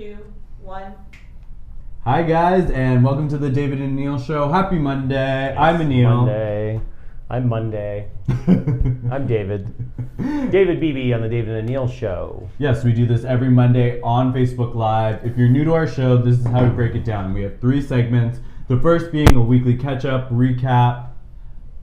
2, 1. Hi guys, and welcome to the David and Aneal show. Happy Monday. It's I'm Aneal. I'm Monday. I'm David. David Beebe on the David and Aneal show. Yes, we do this every Monday on Facebook Live. If you're new to our show, this is how we break it down. We have 3 segments. The first being a weekly catch-up, recap.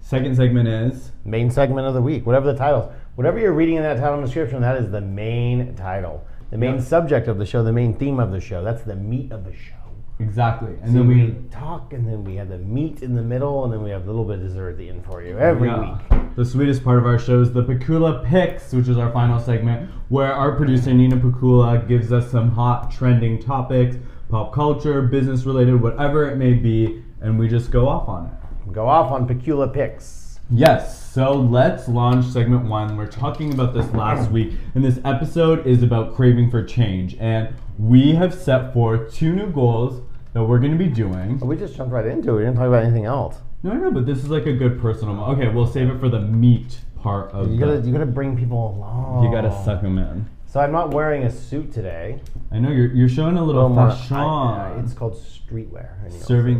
Second segment is Main segment of the week, whatever the title. Whatever you're reading in that title and description, that is the main title. The main subject of the show, the main theme of the show. That's the meat of the show. Exactly. And so then we talk, and then we have the meat in the middle, and then we have a little bit of dessert at the end for you every week. The sweetest part of our show is the Pakula Picks, which is our final segment, where our producer Nina Pakula gives us some hot trending topics, pop culture, business related, whatever it may be, and we just go off on it. Go off on Pakula Picks. Yes, so let's launch segment 1. We're talking about this last week, and this episode is about craving for change. And we have set forth 2 new goals that we're going to be doing. We just jumped right into it. We didn't talk about anything else. No, but this is like a good personal. Okay, we'll save it for the meat part of you gotta bring people along. You gotta suck them in. So I'm not wearing a suit today. I know you're showing a little fashion. It's called streetwear.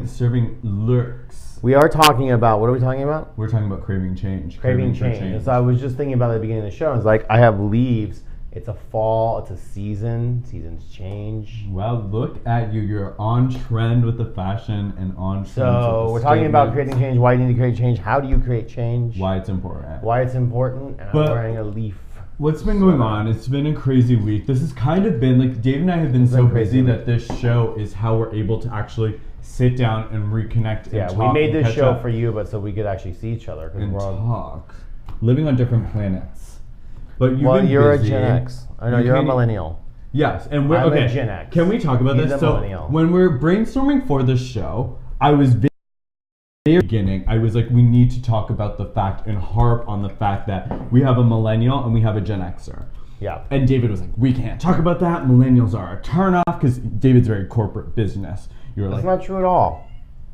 Serving lurks. We are talking about, what are we talking about? We're talking about craving change. Craving change. So I was just thinking about it at the beginning of the show. It's like, I have leaves. It's a fall. It's a season. Seasons change. Well, look at you. You're on trend with the fashion and on trend with the So we're talking about creating change. Why do you need to create change? How do you create change? Why it's important. Why it's important. And I'm wearing a leaf. What's been going on? It's been a crazy week. This has kind of been, like, Dave and I have been so busy that this show is how we're able to actually sit down and reconnect and talk. Yeah, we made this show for you, but so we could actually see each other. And talk. Living on different planets. But you're busy. A Gen X. I know you're a millennial. Yes, and we're I'm a Gen X. Can we talk about this? So when we're brainstorming for this show, I was very beginning. I was like, we need to talk about the fact and harp on the fact that we have a millennial and we have a Gen X'er. Yeah. And David was like, we can't talk about that. Millennials are a turnoff because David's very corporate business. You were That's like, not true at all.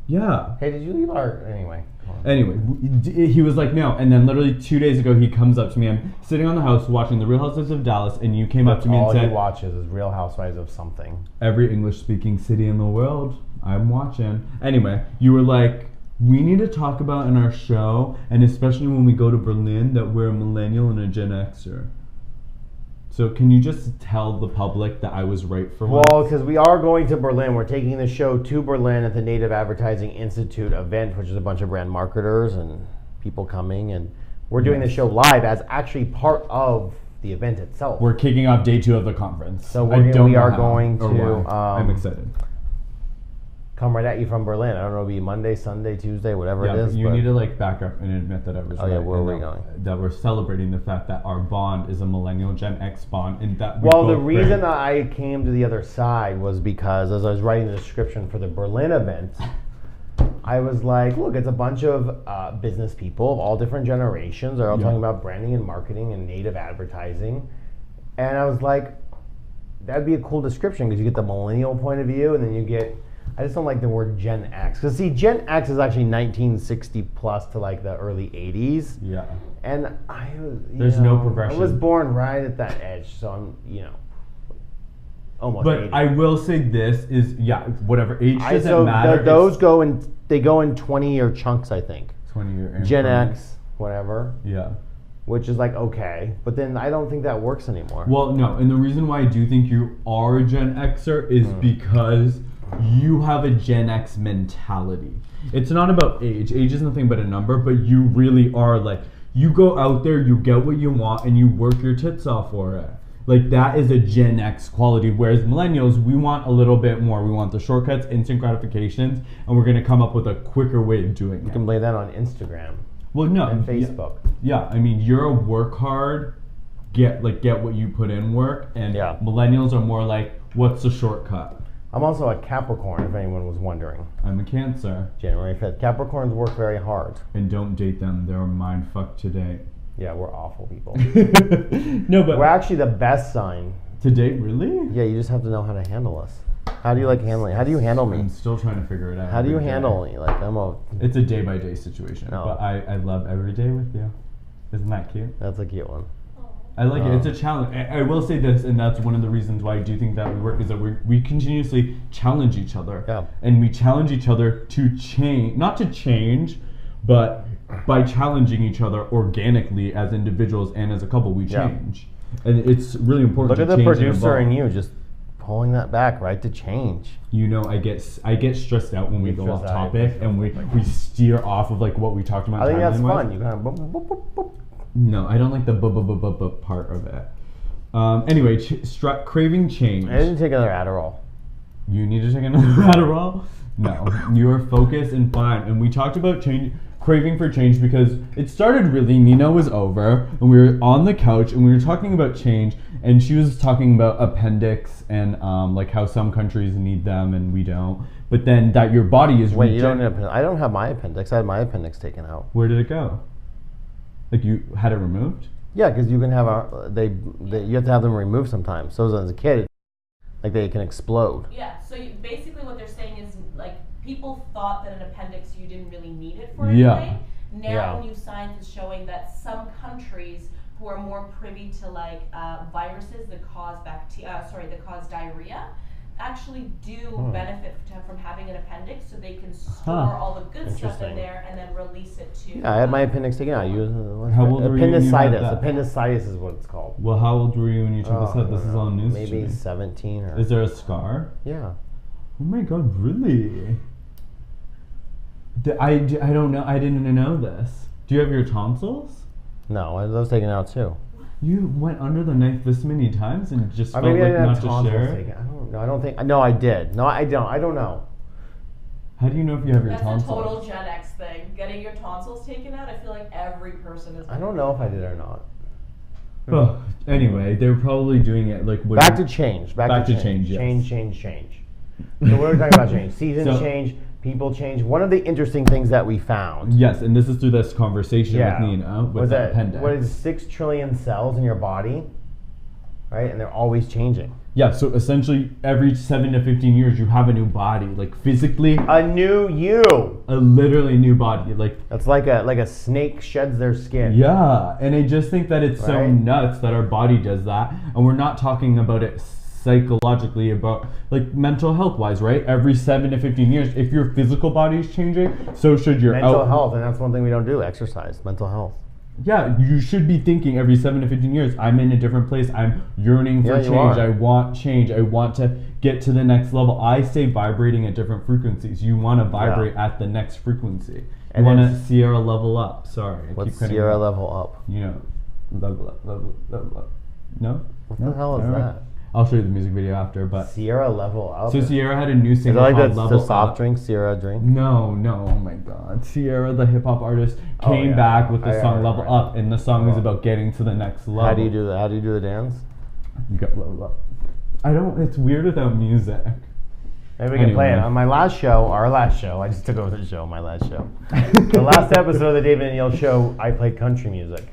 Yeah. Hey, did you leave our anyway? Anyway, he was like, no. And then literally 2 days ago, he comes up to me. I'm sitting on the house watching The Real Housewives of Dallas, and you came up to me and said, all he watches is Real Housewives of something. Every English-speaking city in the world, I'm watching. Anyway, you were like, we need to talk about in our show, and especially when we go to Berlin, that we're a millennial and a Gen X'er. So can you just tell the public that I was right for once? Well, because we are going to Berlin. We're taking the show to Berlin at the Native Advertising Institute event, which is a bunch of brand marketers and people coming. And we're doing the show live as actually part of the event itself. We're kicking off day 2 of the conference. So we are going to... I'm excited. Come right at you from Berlin. I don't know, it'll be Monday, Sunday, Tuesday, whatever it is. You need to back up and admit that I was right. Yeah, where are we going? That we're celebrating the fact that our bond is a millennial Gen X bond, and that the reason that I came to the other side was because as I was writing the description for the Berlin event, I was like, look, it's a bunch of business people of all different generations. They're all talking about branding and marketing and native advertising, and I was like, that'd be a cool description because you get the millennial point of view, and then you get. I just don't like the word Gen X. Because, see, Gen X is actually 1960 plus to, like, the early 80s. Yeah. And I was, There's no progression. I was born right at that edge, so I'm, almost 80. But I will say this is, whatever age doesn't matter. Those go in 20-year chunks, I think. 20-year Gen X, whatever. Yeah. Which is like, okay. But then I don't think that works anymore. Well, no. And the reason why I do think you are a Gen Xer is because you have a Gen X mentality. It's not about age. Age is nothing but a number, but you really are like, you go out there, you get what you want, and you work your tits off for it. Like, that is a Gen X quality, whereas millennials, we want a little bit more. We want the shortcuts, instant gratifications, and we're going to come up with a quicker way of doing it. You can blame that on Instagram. Well, no. And Facebook. Yeah, I mean, you're a work hard, get what you put in work, and millennials are more like, what's the shortcut? I'm also a Capricorn, if anyone was wondering. I'm a Cancer. January 5th. Capricorns work very hard. And don't date them. They're mind fucked to date. Yeah, we're awful people. No, but... We're actually the best sign. To date, really? Yeah, you just have to know how to handle us. How do you like handling? How do you handle me? I'm still trying to figure it out. How do you handle me? Like, It's a day-by-day situation. No. But I love every day with you. Isn't that cute? That's a cute one. I like it. It's a challenge. I will say this, and that's one of the reasons why I do think that we work, is that we continuously challenge each other. Yeah. And we challenge each other to change, not to change, but by challenging each other organically as individuals and as a couple, we change. And it's really important. Look at the producer and you just pulling that back, right? To change. You know, I get stressed out when we go off topic and we steer off of like what we talked about. I think that's fun. You kind of boop, boop, boop, boop. No, I don't like the part of it. Anyway, craving change. I didn't take another Adderall. You need to take another Adderall? No, you are focused and fine. And we talked about craving for change because it started really, Nina was over and we were on the couch and we were talking about change, and she was talking about appendix and like how some countries need them and we don't. But then that your body is Wait, you don't need I don't have my appendix. I had my appendix taken out. Where did it go? Like you had it removed? Yeah, because you can have you have to have them removed sometimes. So as a kid, like they can explode. Yeah. So basically, what they're saying is like people thought that an appendix you didn't really need it for anything. Now, new science is showing that some countries who are more privy to like viruses that cause that cause diarrhea, actually do benefit from having an appendix, so they can store all the good stuff in there and then release it to. Yeah, I had my appendix taken out. How old were you when you had that? Appendicitis is what it's called. Well, how old were you when you took this out? This is all news. Maybe 17 or. Is there a scar? Yeah. Oh my God, really? I don't know. I didn't know this. Do you have your tonsils? No, I was taken out too. You went under the knife this many times and just felt like not to share it? I don't know. I don't think. No, I did. No, I don't. I don't know. How do you know if you have your tonsils? That's a total Gen X thing. Getting your tonsils taken out, I feel like every person is. I don't know if I did or not. Oh, anyway, they were probably doing it like. Back to change. Back to change. Yes. Change. So we're talking about change. Seasons change. People change. One of the interesting things that we found. Yes, and this is through this conversation with Nina with the appendix. What is 6 trillion cells in your body, right? And they're always changing. Yeah, so essentially every 7 to 15 years you have a new body, like physically. A new you. A literally new body, like. That's like a snake sheds their skin. Yeah, and I just think that it's so nuts that our body does that, and we're not talking about it psychologically, about like mental health wise, right? Every 7 to 15 years, if your physical body is changing, so should your mental health, and that's one thing we don't do: exercise, mental health. Yeah, you should be thinking every 7 to 15 years, I'm in a different place. I'm yearning for change. I want change. I want to get to the next level. I stay vibrating at different frequencies. You want to vibrate at the next frequency. You want to Sierra level up. Sorry, what's Sierra level up? You know, level up. No? What the hell is that? I'll show you the music video after, but Sierra Level Up. So Sierra had a new single called Level Up. Is that like the soft drink, Sierra drink? No, oh my God. Sierra, the hip hop artist, came back with the song Level Up, and the song is about getting to the next level. How do you do that? How do you do the dance? You got Level Up. It's weird without music. Maybe we can play it. On our last show, I just took over the show, my last show. The last episode of the David and Aneal show, I played country music.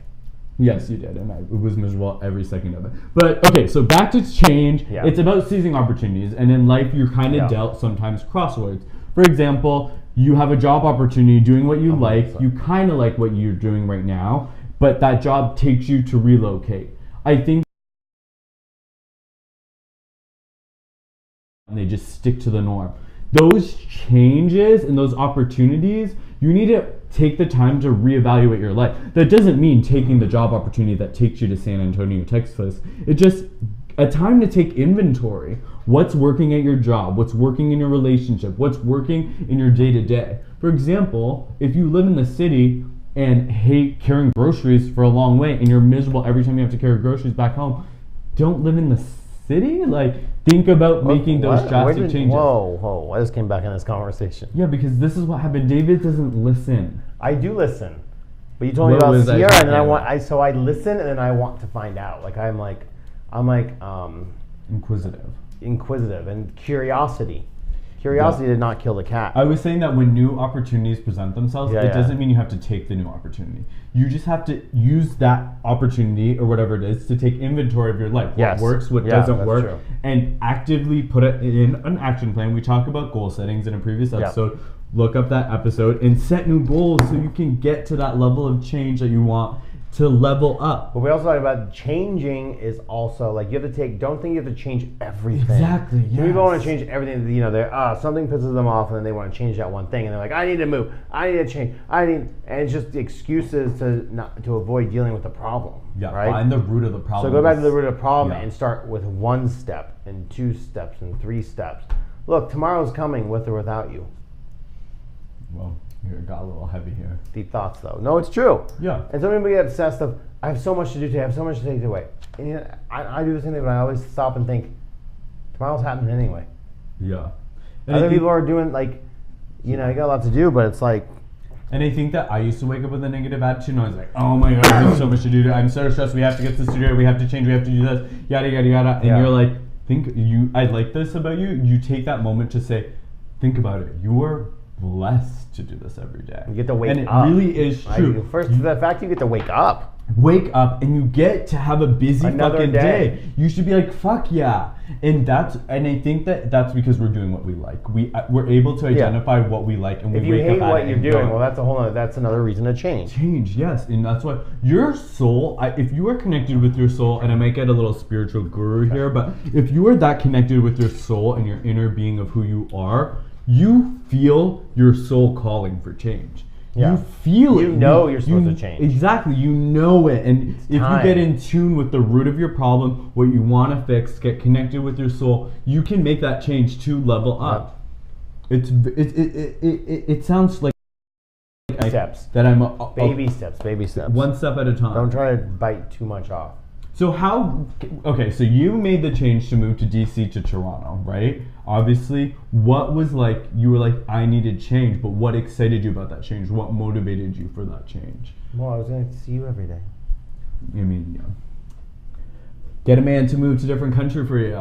Yes, you did, and it was miserable every second of it. But okay, so back to change. Yeah. It's about seizing opportunities, and in life, you're kind of dealt sometimes crossroads. For example, you have a job opportunity doing what you like. You kind of like what you're doing right now, but that job takes you to relocate. I think they just stick to the norm. Those changes and those opportunities, you need to take the time to reevaluate your life. That doesn't mean taking the job opportunity that takes you to San Antonio, Texas. It's just a time to take inventory. What's working at your job? What's working in your relationship? What's working in your day-to-day? For example, if you live in the city and hate carrying groceries for a long way and you're miserable every time you have to carry groceries back home, don't live in the city. Like, think about making those drastic changes. Whoa, I just came back in this conversation. Yeah, because this is what happened. David doesn't listen. I do listen. But you told me about Sierra, and then I listen, and then I want to find out. Like, I'm like inquisitive and curiosity. Curiosity did not kill the cat. I was saying that when new opportunities present themselves, it doesn't mean you have to take the new opportunity. You just have to use that opportunity or whatever it is to take inventory of your life. What works, what doesn't work, and actively put it in an action plan. We talked about goal settings in a previous episode. Look up that episode and set new goals so you can get to that level of change that you want to level up. But we also talk about changing is also like you have to take. Don't think you have to change everything. Exactly. Some people want to change everything. You know, they're something pisses them off, and then they want to change that one thing, and they're like, I need to move. I need to change. And it's just excuses to avoid dealing with the problem. Yeah. Right. Find the root of the problem. So go back to the root of the problem Yeah. and start with 1 step and 2 steps and 3 steps. Look, tomorrow's coming with or without you. Well, here it got a little heavy here. Deep thoughts, though. No, it's true. Yeah. And some people get obsessed of, I have so much to do today, I have so much to take away. And you know, I do the same thing, but I always stop and think, tomorrow's happening anyway. Yeah. And Other people are doing, like, you know, you got a lot to do, but it's like. And I think that I used to wake up with a negative attitude, and I was like, oh my god, there's so much to do. I'm so stressed, we have to get to the studio, we have to change, we have to do this, yada, yada, yada. And Yeah. you're like, I like this about you. You take that moment to say, think about it. You are blessed to do this every day. You get to wake and up. And it really is true. First, the fact you get to wake up. Wake up and you get to have a busy Another fucking day. day. You should be like, fuck yeah. And I think that's because we're doing what we like. We're able to identify what we like, and we if you wake hate up at what it you're and doing, go, well, that's another reason to change. Change, yes, and that's what your soul. If you are connected with your soul, and I might get a little spiritual guru here, but if you are that connected with your soul and your inner being of who you are, you feel your soul calling for change. Yeah. You feel it. You know you're supposed to change. Exactly, you know it, and if time. you get in tune with the root of your problem, what you want to fix, get connected with your soul, you can make that change to level up. It sounds like Steps. that I'm Baby steps. one step at a time. Don't try to bite too much off. So so you made the change to move to DC to Toronto, right? Obviously, what was like, you were like, I needed change, but what excited you about that change? What motivated you for that change? Well, I was going to see you every day. I mean, yeah. Get a man to move to a different country for you.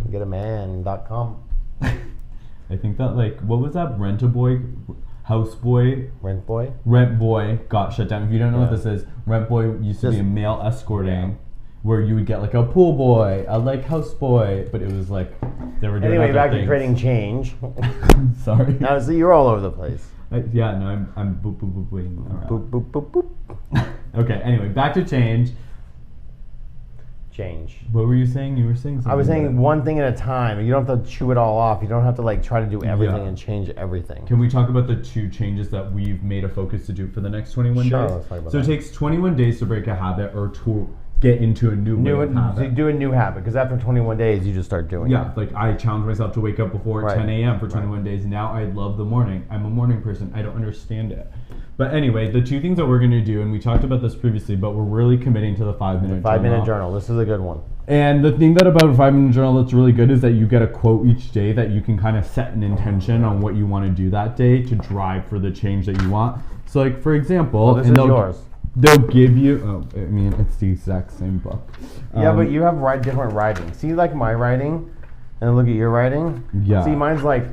Getaman.com. I think that, like, what was that? Rent-A-Boy? Houseboy? Rent boy? Rent Boy got shut down. If you don't know what this is, Rent Boy used to be a Just- male escorting, where you would get like a pool boy, a like house boy, but it was like they were doing Anyway, other back things. to creating change. Sorry. Now, so you're all over the place. Yeah, no, I'm boop boop boop booping around. Boop, boop, boop, boop. Okay, anyway, back to change. Change. What were you saying? You were saying something. I was saying about one thing at a time. You don't have to chew it all off. You don't have to like try to do everything Yeah. and change everything. Can we talk about the 2 changes that we've made a focus to do for the next 21 Sure, days? let's talk about So that. it takes 21 days to break a habit or to get into a new way of habit. Do a new habit because after 21 days, you just start doing Yeah, it. like I challenged myself to wake up before Right. 10 a.m. for 21 days. Now I love the morning. I'm a morning person. I don't understand it. But anyway, the 2 things that we're going to do, and we talked about this previously, but we're really committing to the 5-minute 5-minute journal. This is a good one. And the thing that about a 5-minute journal that's really good is that you get a quote each day that you can kind of set an intention on what you want to do that day to drive for the change that you want. So like, for example, This is yours. They'll give you, I mean, it's the exact same book. Yeah, but you have different writing. See, like my writing, and look at your writing. Yeah. See, mine's like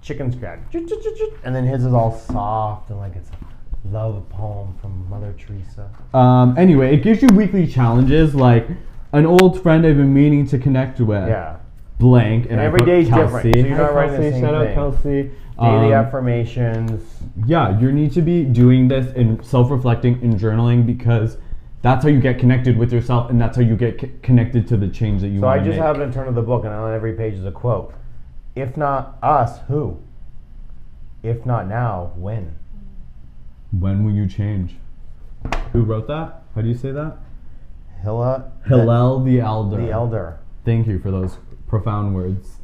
chicken scratch, and then his is all soft and like it's a love poem from Mother Teresa. Anyway, it gives you weekly challenges like an old friend I've been meaning to connect with. Yeah. Blank. And every I put day's Kelsey. different, so you're not Hi, writing the Kelsey. same Shout out thing. Kelsey. Daily affirmations. Yeah, you need to be doing this and self-reflecting and journaling because that's how you get connected with yourself and that's how you get connected to the change that you So want I to just make. have it in front of the book, and on every page is a quote. If not us, who? If not now, when? When will you change? Who wrote that? How do you say that? Hillel the Elder. the Elder. Thank you for those profound words.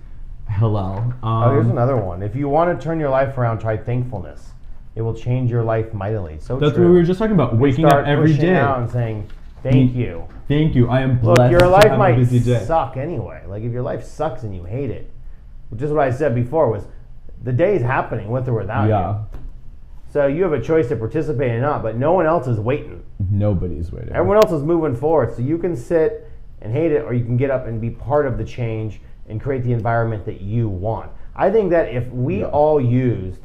Hillel. Here's another one. If you want to turn your life around, try thankfulness. It will change your life mightily. So That's true. what we were just talking about. Waking Start up every pushing day. out and saying, thank you. Thank you. I am blessed Look, your to life have a busy might day. suck anyway. Like if your life sucks and you hate it, just what I said before was the day is happening with or without Yeah. you. So you have a choice to participate or not, but no one else is waiting. Nobody's waiting. Everyone else is moving forward. So you can sit and hate it, or you can get up and be part of the change and create the environment that you want. I think that if we all used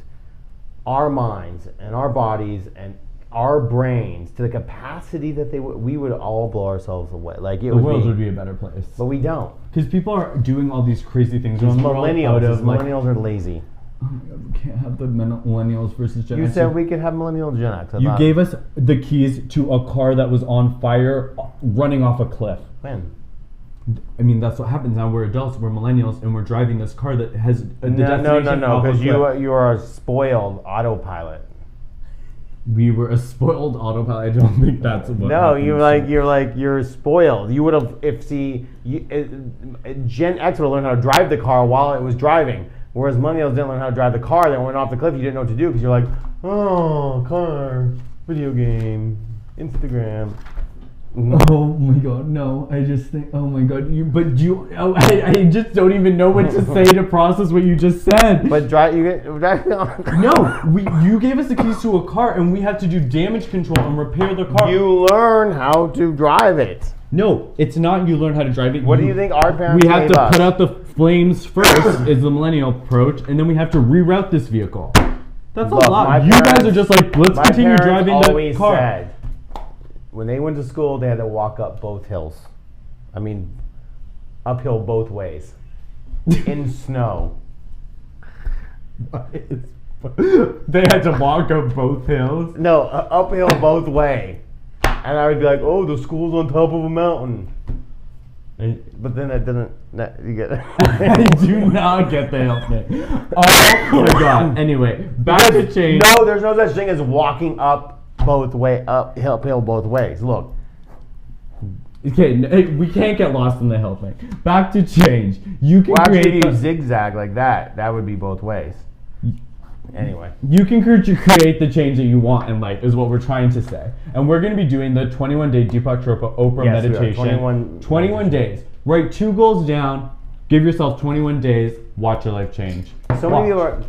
our minds and our bodies and our brains to the capacity that we would all blow ourselves away. Like The world would be a better place. But we don't. Because people are doing all these crazy things. These around the world out of, like, millennials are lazy. Oh my god, we can't have the millennials versus Gen X. You said we could have millennial Gen X. You gave us the keys to a car that was on fire, running off a cliff. When? I mean, that's what happens now. We're adults, we're millennials, and we're driving this car that has the destination. No, because you are a spoiled autopilot. We were a spoiled autopilot. I don't think that's what. No, you're spoiled. You would have Gen X would have learned how to drive the car while it was driving, whereas millennials didn't learn how to drive the car. They went off the cliff. You didn't know what to do because you're like, oh, car, video game, Instagram. Oh my god, no! I just think, oh my god, I just don't even know what to say to process what you just said. But drive No, you gave us the keys to a car, and we had to do damage control and repair the car. You learn how to drive it. No, it's not. You learn how to drive it. What do you think our parents? We have to put out the flames first, is the millennial approach, and then we have to reroute this vehicle. That's a lot. You guys are just like, let's continue driving the car. Said, when they went to school, they had to walk up both hills. I mean, uphill both ways. In snow. They had to walk up both hills? No, uphill both way. And I would be like, oh, the school's on top of a mountain. But then it didn't. You get it? I do not get the help me. Oh my god. Anyway, back to change. No, there's no such thing as walking up both way, uphill both ways. Look. Okay, we can't get lost in the hill thing. Back to change. You can create you zigzag like that. That would be both ways. Anyway. You can create the change that you want in life, is what we're trying to say. And we're going to be doing the 21-day Deepak Chopra Oprah meditation. 21 days. Write 2 goals down. Give yourself 21 days. Watch your life change. So many people are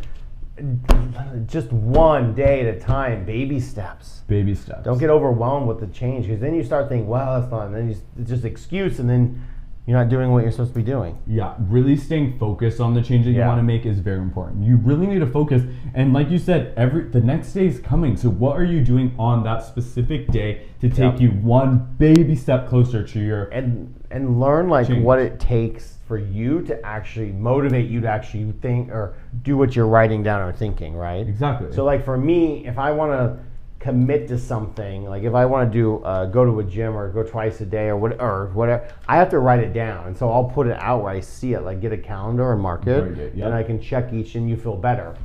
just one day at a time. Baby steps. Baby steps. Don't get overwhelmed with the change, because then you start thinking, well, that's not, and then it's just excuse, and then you're not doing what you're supposed to be doing. Yeah, really staying focused on the change that you want to make is very important. You really need to focus, and like you said, the next day is coming. So what are you doing on that specific day to take you one baby step closer to your and learn change. What it takes for you to actually motivate you to actually think or do what you're writing down or thinking, right? Exactly. So like for me, if I want to commit to something, like if I want to do go to a gym or go twice a day or whatever, I have to write it down, and so I'll put it out where I see it, like get a calendar and mark it, and I can check each, and you feel better,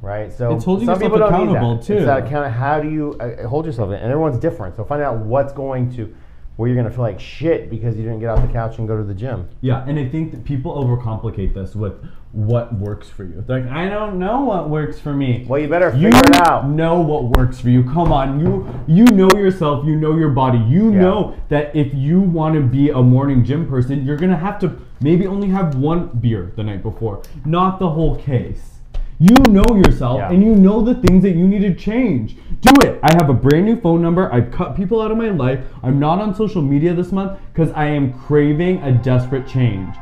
right? So it's holding some yourself people accountable don't need that. too. It's that kind of how do you hold yourself, and everyone's different. So find out what's going to where you're going to feel like shit because you didn't get off the couch and go to the gym. Yeah, and I think that people overcomplicate this with what works for you. They're like, I don't know what works for me. Well, you better figure it out. You know what works for you. Come on, you know yourself, you know your body. You know that if you want to be a morning gym person, you're going to have to maybe only have 1 beer the night before, not the whole case. You know yourself, and you know the things that you need to change. Do it. I have a brand new phone number. I've cut people out of my life. I'm not on social media this month because I am craving a desperate change.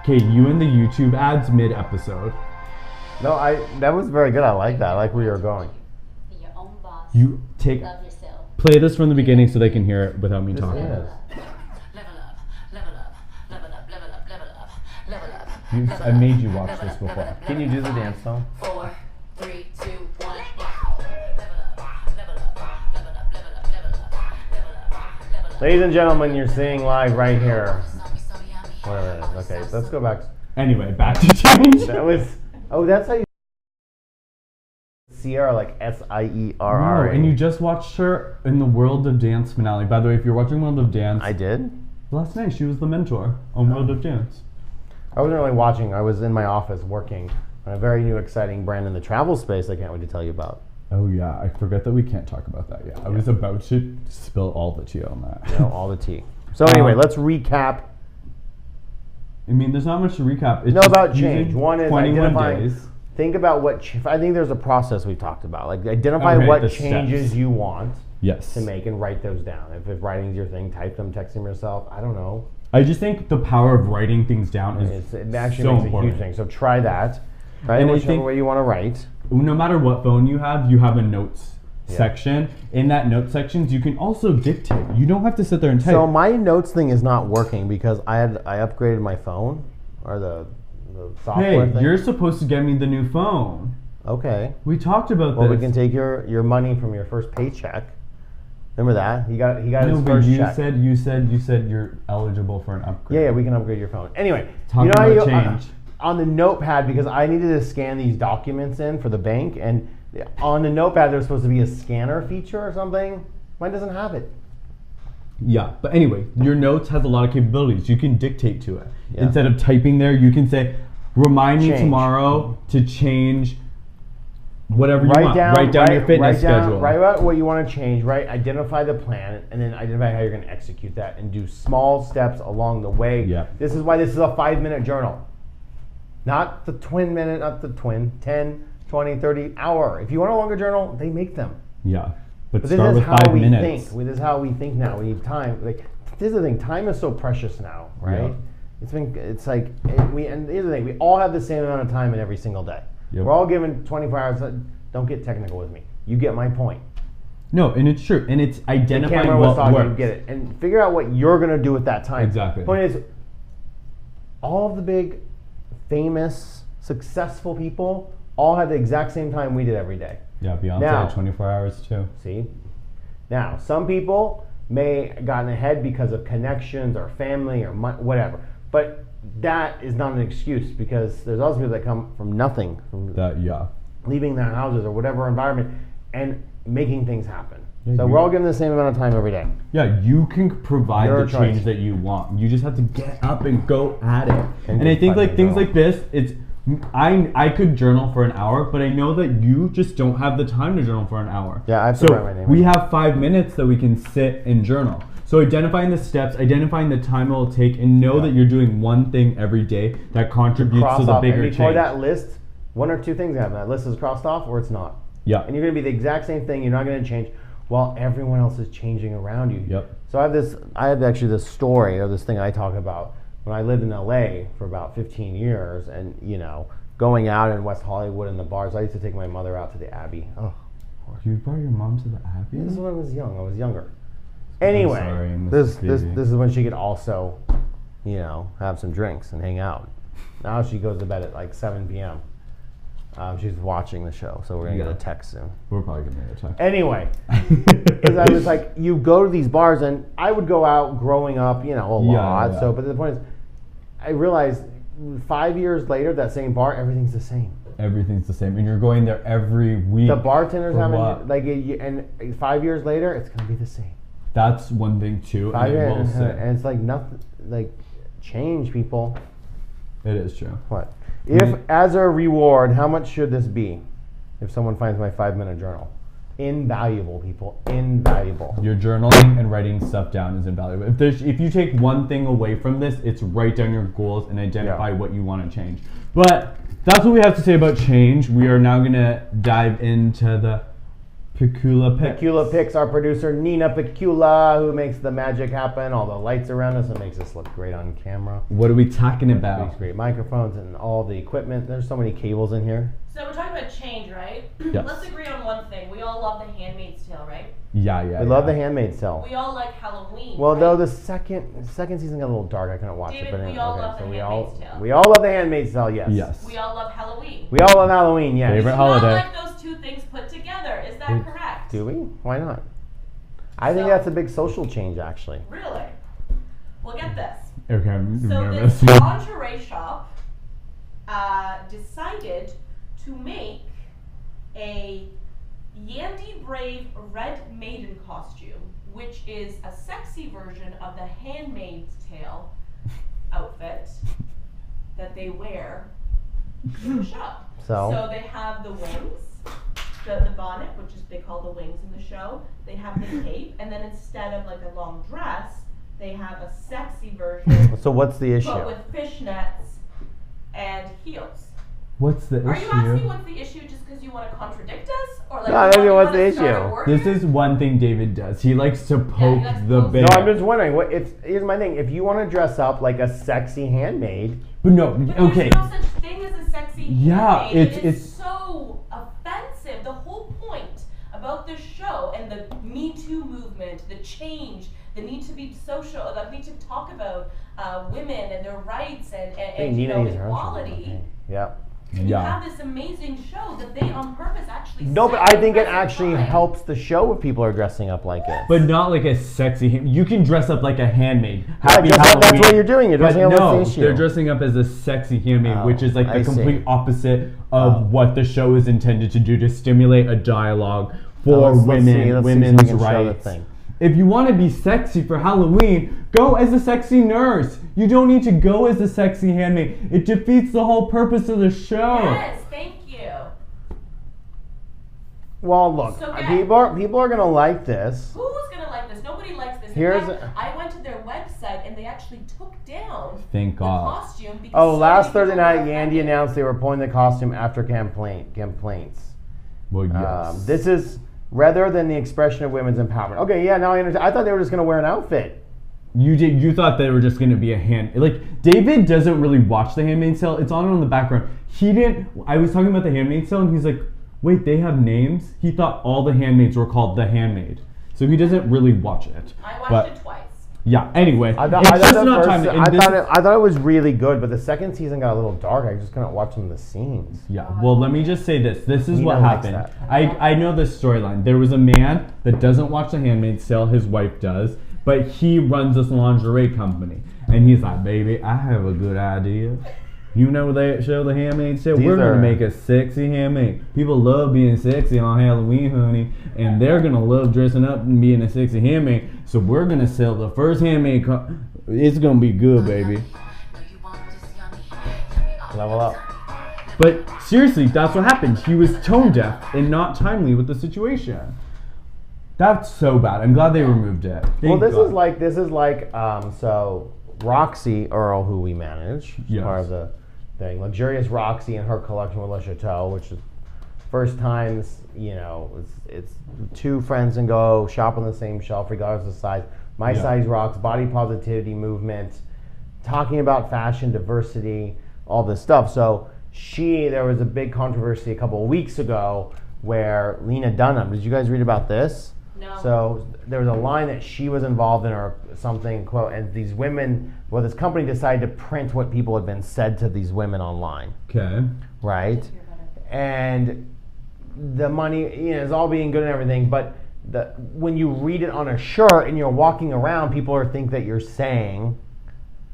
Okay, you and the YouTube ads mid-episode. No, that was very good. I like that. I like where you're going. Be your own boss. You Love yourself. play this from the beginning so they can hear it without me talking. Level up, level up, level up, level up, level up, level up, level up. I made you watch this before. Can you do the dance song? 4, 3, 2, 1. Level up, level up, level up, level up, level up, level up. Ladies and gentlemen, you're seeing live right here. Whatever it is. Okay, let's go back. Anyway, back to change. That was. Oh, that's how you. Sierra, like Sierra. No, and you just watched her in the World of Dance finale. By the way, if you're watching World of Dance, I did. Last night she was the mentor on World of Dance. I wasn't really watching. I was in my office working on a very new, exciting brand in the travel space. I can't wait to tell you about. Oh yeah, I forget that we can't talk about that yet. I was about to spill all the tea on that. No, all the tea. So anyway, let's recap. I mean, there's not much to recap. It's about change. One is 21 identifying. days. Think about what. I think there's a process we talked about. Like identify what changes steps you want to make and write those down. If writing's your thing, type them, text them yourself. I don't know. I just think the power of writing things down is it actually so makes important. a huge thing. So try that. Try whichever way you want to write. No matter what phone you have a notes section. In that note sections, you can also dictate. You don't have to sit there and type. So my notes thing is not working because I upgraded my phone or the the software Hey, thing. you're supposed to get me the new phone. Okay. We talked about Well, this. we can take your money from your first paycheck. Remember that? He got No, his but first you check. said you're eligible for an upgrade. Yeah, we can upgrade your phone. Anyway, Talking how about change. on the notepad, because I needed to scan these documents in for the bank, and on the notepad there's supposed to be a scanner feature or something. Mine doesn't have it. Yeah, but anyway, your notes has a lot of capabilities. You can dictate to it. Yeah. Instead of typing there, you can say, remind me Change. tomorrow to change whatever you want. Write down your fitness schedule. Write out what you want to change, right? Identify the plan, and then identify how you're going to execute that, and do small steps along the way. Yeah. This is why this is a 5-minute journal. Not the 10, 20, 30 hour. If you want a longer journal, they make them. Yeah, but But start this with is how 5 we minutes. think. This is how we think now. We need time. Like, this is the thing. Time is so precious now, right? Yeah. It's like, and here's the thing. We all have the same amount of time in every single day. Yep. We're all given 24 hours. Don't get technical with me. You get my point. No, and it's true, and it's The identifying camera was what talking, you works. get it. And figure out what you're going to do with that time. Exactly. Point is, all of the big, famous, successful people all had the exact same time we did every day. Yeah, Beyonce Now- had 24 hours too. See? Now, some people may have gotten ahead because of connections or family or whatever. But that is not an excuse, because there's also people that come from nothing, from Yeah. leaving their houses or whatever environment and making things happen. Yeah, So we're all given the same amount of time every day. Yeah, you can provide Your the choice. change that you want. You just have to get up and go at it. And I get think like fucking things going. like this, it's I could journal for an hour, but I know that you just don't have the time to journal for an hour. Yeah, I have to so write my name we in. have 5 minutes that we can sit and journal. So identifying the steps, identifying the time it will take, and know that you're doing one thing every day that contributes Cross to the off. bigger And before change. that list, one or two things happen. That list is crossed off or it's not. Yeah. And you're going to be the exact same thing. You're not going to change while everyone else is changing around you. Yep. So I have actually this story, or this thing I talk about when I lived in LA for about 15 years, and going out in West Hollywood in the bars. I used to take my mother out to the Abbey. Oh, You brought your mom to the Abbey? this is when I was young. I was younger. Anyway, sorry, this Mrs. is when she could also, have some drinks and hang out. Now she goes to bed at like 7 p.m. She's watching the show, so we're gonna get a text soon. We're probably going to get a text. Anyway, because I was like, you go to these bars, and I would go out growing up, a lot. yeah. So, but the point is, I realized 5 years later, that same bar, everything's the same. Everything's the same, and you're going there every week. The bartenders for haven't what? and 5 years later, it's gonna be the same. That's one thing too, 5 and I will years, say and it's like nothing. Like, change, people. it is true. What? If as a reward, how much should this be? If someone finds my 5-minute journal, invaluable, people, invaluable. Your journaling and writing stuff down is invaluable. If you take one thing away from this, it's write down your goals and identify what you want to change. But that's what we have to say about change. We are now going to dive into the Pecula Picks. Pecula Picks, our producer Nina Pecula, who makes the magic happen, all the lights around us, and makes us look great on camera. What are we talking These about? great microphones and all the equipment. There's so many cables in here. So we're talking about change, right? Yes. Let's agree on one thing. We all love The Handmaid's Tale, right? Yeah. We love The Handmaid's Tale. We all like Halloween. Well, right? though the second season got a little dark, I couldn't watch it. David, But we all love The Handmaid's Tale. We all love The Handmaid's Tale. Yes. Yes. We all love Halloween. We all love Halloween. Yes. Favorite Do holiday. not like those two things put together. Is that correct? Do we? Why not? I think So- that's a big social change, actually. Really? Well, get this. Okay, I'm So nervous. this lingerie shop decided to make a Yandy Brave Red Maiden costume, which is a sexy version of the Handmaid's Tale outfit that they wear in the show. So? they have the wings, the bonnet, which is they call the wings in the show. They have the cape, and then instead of like a long dress, they have a sexy version, So what's the issue? but with fishnets and heels. What's the Are you asking issue? what's the issue just because you want to contradict us, or like No, I'm asking you what's wanna the start a issue. war This here? is one thing David does. He likes to poke likes to the poke- bear. No, I'm just wondering. Here's my thing. If you want to dress up like a sexy handmaid, But no, But okay. there's no such thing as a sexy Yeah, handmaid. it's- It is it's- so offensive. The whole point about this show and the Me Too movement, the change, the They need to be social. They need to talk about women and their rights and equality. Yeah. And you have this amazing show that they on purpose actually. No, but I think it actually helps the show if people are dressing up like it. But not like a sexy. You can dress up like a handmaid. Happy Halloween. That's what you're doing. You're dressing up as the issue. They're dressing up as a sexy handmaid, which is like the complete opposite of what the show is intended to do, to stimulate a dialogue for women's rights. If you want to be sexy for Halloween, go as a sexy nurse. You don't need to go as a sexy handmaid. It defeats the whole purpose of the show. Yes, thank you. Well, look, people are gonna like this. Who's gonna like this? Nobody likes this. I went to their website and they actually took down the costume. Because last Thursday night, Yandy announced they were pulling the costume after complaints. Well, yes. This is rather than the expression of women's empowerment. Okay, yeah, now I understand. I thought they were just gonna wear an outfit. You thought they were just going to be a hand... Like, David doesn't really watch The Handmaid's Tale. It's on in the background. He didn't... I was talking about The Handmaid's Tale, and he's like, wait, they have names? He thought all the handmaids were called The Handmaid. So he doesn't really watch it. I watched it twice. Yeah, anyway. I thought it was really good, but the second season got a little dark. I just couldn't watch some of the scenes. Yeah, well, let me just say this. This is what happened. I know this storyline. There was a man that doesn't watch The Handmaid's Tale. His wife does. But he runs this lingerie company. And he's like, baby, I have a good idea. You know that show, The Handmaid's Tale? We're going to make a sexy handmaid. People love being sexy on Halloween, honey. And they're going to love dressing up and being a sexy handmaid. So we're going to sell the first handmaid. It's going to be good, baby. Level up. But seriously, that's what happened. He was tone deaf and not timely with the situation. That's so bad. I'm glad they removed it. This is like so Roxy Earl, who we manage, part of the thing. Luxurious Roxy and her collection with Le Chateau, which is first times, it's two friends and go shop on the same shelf regardless of size. My size rocks, body positivity movement, talking about fashion, diversity, all this stuff. So there was a big controversy a couple of weeks ago where Lena Dunham, did you guys read about this? No. So there was a line that she was involved in or something, quote, and these women, this company decided to print what people had been said to these women online. Okay. Right? And the money, is all being good and everything, but when you read it on a shirt and you're walking around, people think that you're saying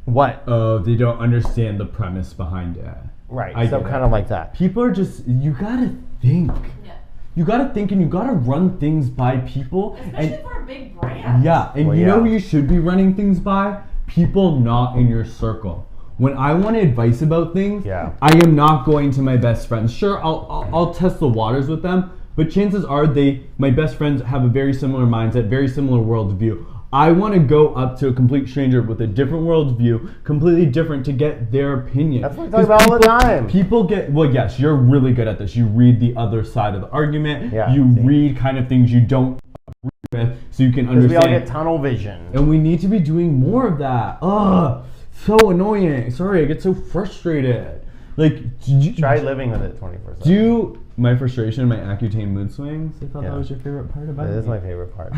what? Oh, they don't understand the premise behind it. Right, kind of like that. People are just, you gotta think. Yeah. You gotta think and you gotta run things by people. Especially for a big brand. Yeah, and you know who you should be running things by? People not in your circle. When I want advice about things, I am not going to my best friends. Sure, I'll test the waters with them, but chances are my best friends have a very similar mindset, very similar worldview. I want to go up to a complete stranger with a different worldview, completely different, to get their opinion. That's what I talk about all the time. People yes, you're really good at this. You read the other side of the argument. Yeah, you read kind of things you don't agree with, so you can understand. We all get tunnel vision. And we need to be doing more of that. Ugh, so annoying. Sorry, I get so frustrated. Try living with it 24/7. My frustration, my Accutane mood swings. I thought that was your favorite part about it. It is my favorite part.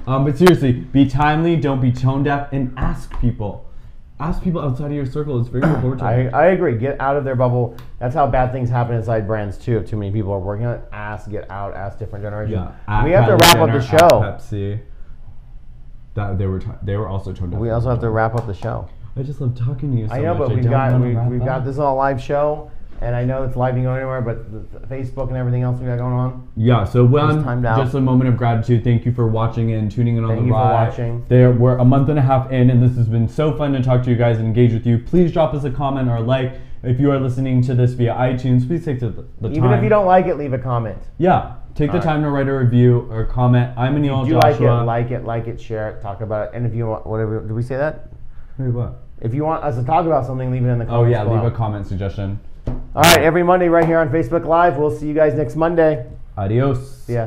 But seriously, be timely, don't be tone deaf, and ask people. Ask people outside of your circle. It's very important. I agree. Get out of their bubble. That's how bad things happen inside brands too. If too many people are working on it, get out, ask different generations. Yeah, we have to wrap up the show. Pepsi. They were also tone deaf. We also have to wrap up the show. I just love talking to you so much. I know, but we've got this on a live show. And I know it's live, you can go anywhere, but Facebook and everything else we got going on. Yeah, so just a moment of gratitude. Thank you for watching and tuning in on the ride. Thank you for watching. We're a month and a half in, and this has been so fun to talk to you guys and engage with you. Please drop us a comment or a like. If you are listening to this via iTunes, please take the time. Even if you don't like it, leave a comment. Yeah, take the time to write a review or comment. I'm Aneal Joshua. Like it, share it, talk about it. And if you want, whatever, did we say that? Wait, what? If you want us to talk about something, leave it in the comments. Oh yeah, leave a comment suggestion. All right, every Monday right here on Facebook Live. We'll see you guys next Monday. Adios. Yeah.